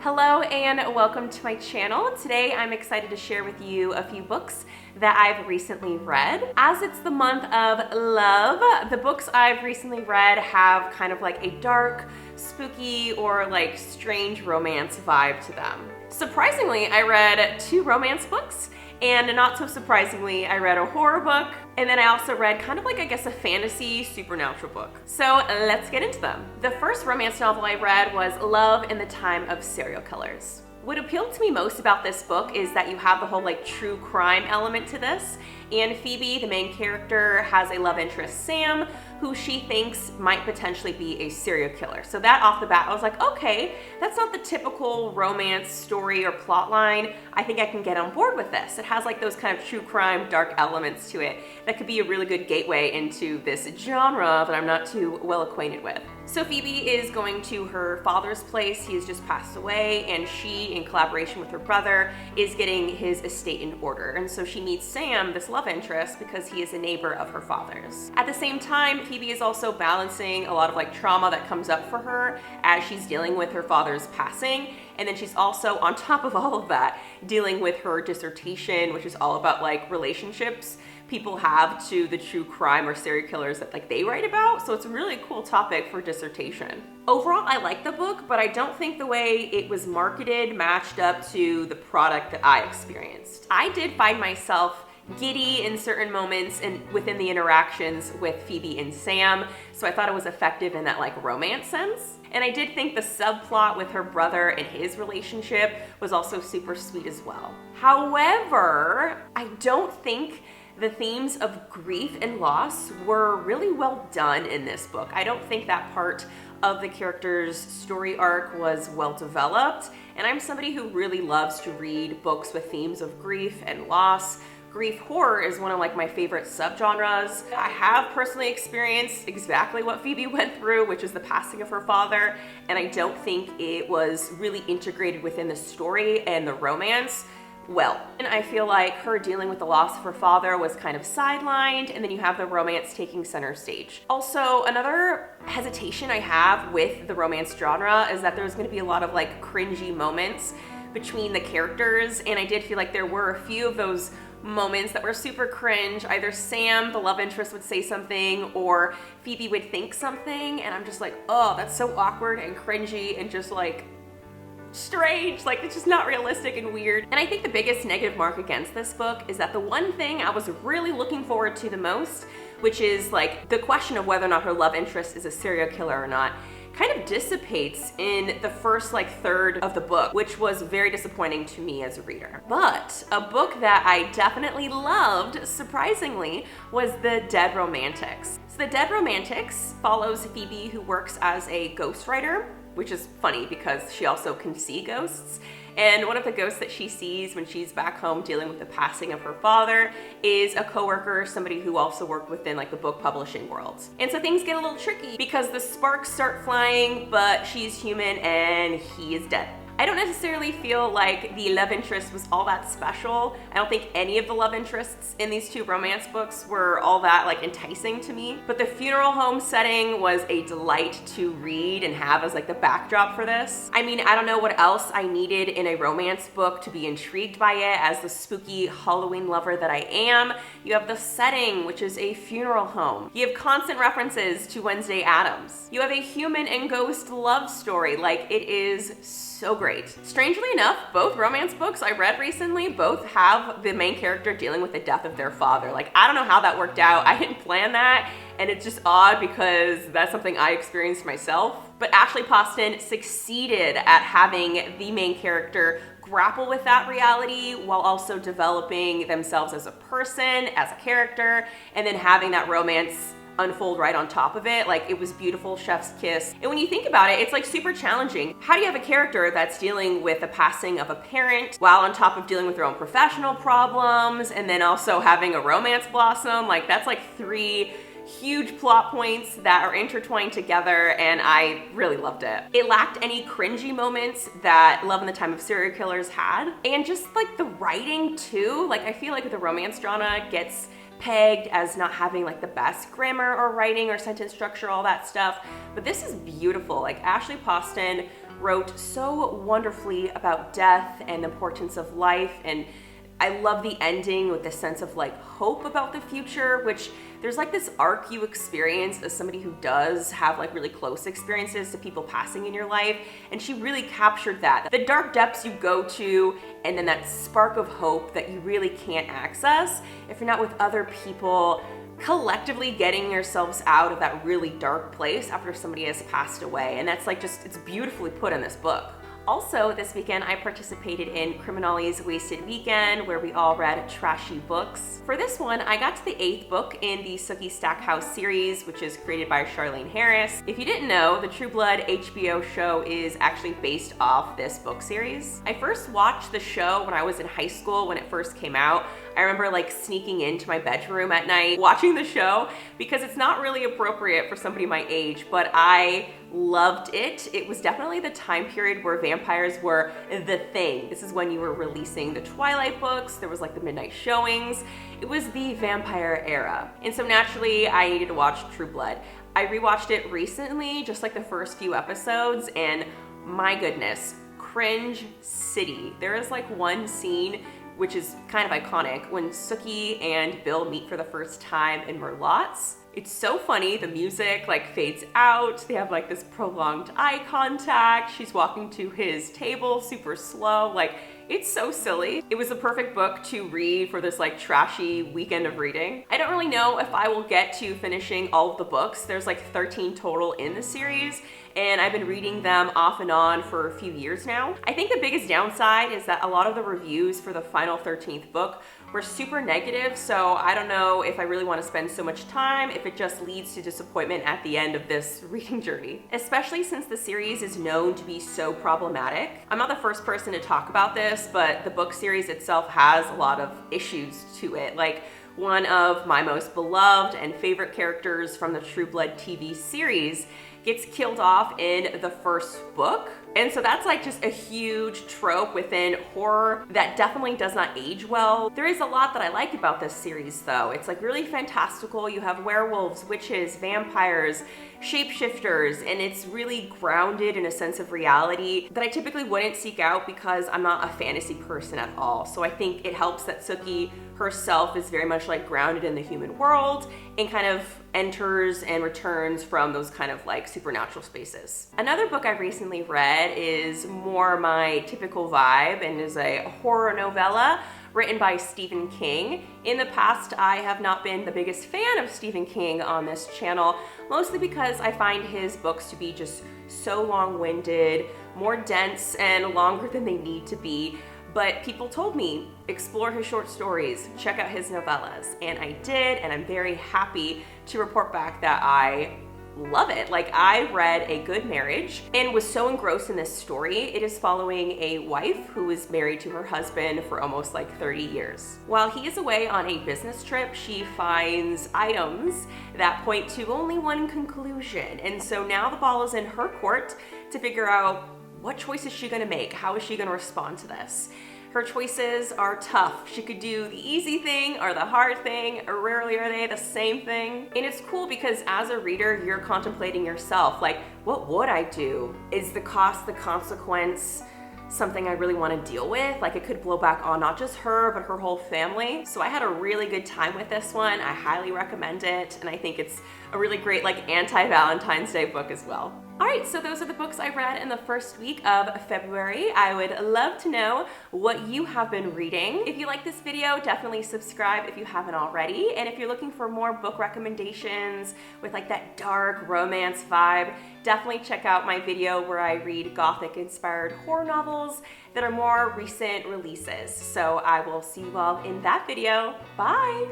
Hello and welcome to my channel. Today I'm excited to share with you a few books that I've recently read. As it's the month of love, the books I've recently read have kind of like a dark, spooky, or like strange romance vibe to them. Surprisingly, I read 2 romance books, and not so surprisingly, I read a horror book, and then I also read kind of like, I guess, a fantasy supernatural book. So let's get into them. The first romance novel I read was Love in the Time of Serial Killers. What appealed to me most about this book is that you have the whole like true crime element to this, and Phoebe, the main character, has a love interest, Sam, who she thinks might potentially be a serial killer. So that off the bat, I was like, okay, that's not the typical romance story or plot line. I think I can get on board with this. It has like those kind of true crime, dark elements to it that could be a really good gateway into this genre that I'm not too well acquainted with. So Phoebe is going to her father's place. He has just passed away, and she, in collaboration with her brother, is getting his estate in order. And so she meets Sam, this love interest, because he is a neighbor of her father's. At the same time, Phoebe is also balancing a lot of like trauma that comes up for her as she's dealing with her father's passing. And then she's also, on top of all of that, dealing with her dissertation, which is all about like relationships people have to the true crime or serial killers that like they write about. So it's a really cool topic for dissertation. Overall, I like the book, but I don't think the way it was marketed matched up to the product that I experienced. I did find myself giddy in certain moments and within the interactions with Phoebe and Sam, so I thought it was effective in that like romance sense. And I did think the subplot with her brother and his relationship was also super sweet as well. However, I don't think the themes of grief and loss were really well done in this book. I don't think that part of the character's story arc was well developed, and I'm somebody who really loves to read books with themes of grief and loss. Grief horror is one of like my favorite subgenres. I have personally experienced exactly what Phoebe went through, which is the passing of her father, and I don't think it was really integrated within the story and the romance well. And I feel like her dealing with the loss of her father was kind of sidelined, and then you have the romance taking center stage. Also, another hesitation I have with the romance genre is that there's going to be a lot of like cringy moments between the characters, and I did feel like there were a few of those moments that were super cringe. Either Sam, the love interest, would say something, or Phoebe would think something, and I'm just like, oh, that's so awkward and cringy and just like strange, like it's just not realistic and weird. And I think the biggest negative mark against this book is that the one thing I was really looking forward to the most, which is like the question of whether or not her love interest is a serial killer or not, kind of dissipates in the first like third of the book, which was very disappointing to me as a reader. But a book that I definitely loved, surprisingly, was The Dead Romantics. So The Dead Romantics follows Phoebe, who works as a ghostwriter, which is funny because she also can see ghosts. And one of the ghosts that she sees when she's back home dealing with the passing of her father is a coworker, somebody who also worked within like the book publishing world. And so things get a little tricky because the sparks start flying, but she's human and he is dead. I don't necessarily feel like the love interest was all that special. I don't think any of the love interests in these 2 romance books were all that like enticing to me. But the funeral home setting was a delight to read and have as like the backdrop for this. I mean, I don't know what else I needed in a romance book to be intrigued by it as the spooky Halloween lover that I am. You have the setting, which is a funeral home. You have constant references to Wednesday Addams. You have a human and ghost love story. Like, it is so great. Strangely enough, both romance books I read recently both have the main character dealing with the death of their father. Like, I don't know how that worked out. I didn't plan that, and it's just odd because that's something I experienced myself. But Ashley Poston succeeded at having the main character grapple with that reality while also developing themselves as a person, as a character, and then having that romance unfold right on top of it. Like, it was beautiful, chef's kiss. And when you think about it, it's like super challenging. How do you have a character that's dealing with the passing of a parent while on top of dealing with their own professional problems and then also having a romance blossom? Like, that's like 3 huge plot points that are intertwined together, and I really loved it. It lacked any cringy moments that Love in the Time of Serial Killers had, and just like the writing too. Like, I feel like the romance genre gets pegged as not having like the best grammar or writing or sentence structure, all that stuff, but this is beautiful. Like, Ashley Poston wrote so wonderfully about death and the importance of life, and I love the ending with this sense of like hope about the future, which there's like this arc you experience as somebody who does have like really close experiences to people passing in your life, and she really captured that. The dark depths you go to, and then that spark of hope that you really can't access if you're not with other people, collectively getting yourselves out of that really dark place after somebody has passed away. And that's like just, it's beautifully put in this book. Also, this weekend I participated in Criminali's Wasted Weekend, where we all read trashy books. For this one, I got to the 8th book in the Sookie Stackhouse series, which is created by Charlaine Harris. If you didn't know, the True Blood HBO show is actually based off this book series. I first watched the show when I was in high school when it first came out. I remember like sneaking into my bedroom at night watching the show because it's not really appropriate for somebody my age, but I loved it. It was definitely the time period where vampires were the thing. This is when you were releasing the Twilight books, there was like the midnight showings. It was the vampire era. And so naturally I needed to watch True Blood. I rewatched it recently, just like the first few episodes, and my goodness, cringe city. There is like one scene which is kind of iconic, when Sookie and Bill meet for the first time in Merlotte's. It's so funny, the music like fades out, they have like this prolonged eye contact, she's walking to his table super slow, like it's so silly. It was the perfect book to read for this like trashy weekend of reading. I don't really know if I will get to finishing all of the books. There's like 13 total in the series, and I've been reading them off and on for a few years now. I think the biggest downside is that a lot of the reviews for the final 13th book were super negative, so I don't know if I really want to spend so much time if it just leads to disappointment at the end of this reading journey, especially since the series is known to be so problematic. I'm not the first person to talk about this, but the book series itself has a lot of issues to it. Like, one of my most beloved and favorite characters from the True Blood TV series gets killed off in the first book. And so that's like just a huge trope within horror that definitely does not age well. There is a lot that I like about this series though. It's like really fantastical. You have werewolves, witches, vampires, shapeshifters, and it's really grounded in a sense of reality that I typically wouldn't seek out because I'm not a fantasy person at all. So I think it helps that Sookie herself is very much like grounded in the human world and kind of enters and returns from those kind of like supernatural spaces. Another book I recently read is more my typical vibe and is a horror novella written by Stephen King. In the past, I have not been the biggest fan of Stephen King on this channel, mostly because I find his books to be just so long-winded, more dense, and longer than they need to be. But people told me, explore his short stories, check out his novellas, and I did, and I'm very happy to report back that I love it. Like, I read A Good Marriage and was so engrossed in this story. It is following a wife who is married to her husband for almost like 30 years. While he is away on a business trip, she finds items that point to only one conclusion. And so now the ball is in her court to figure out what choice is she gonna make? How is she gonna respond to this? Her choices are tough. She could do the easy thing or the hard thing, or rarely are they the same thing. And it's cool because as a reader, you're contemplating yourself, like, what would I do? Is the cost, the consequence, something I really want to deal with? Like, it could blow back on not just her, but her whole family. So I had a really good time with this one. I highly recommend it. And I think it's a really great like anti-Valentine's Day book as well. All right, so those are the books I read in the first week of February. I would love to know what you have been reading. If you like this video, definitely subscribe if you haven't already. And if you're looking for more book recommendations with like that dark romance vibe, definitely check out my video where I read Gothic-inspired horror novels that are more recent releases. So I will see you all in that video. Bye!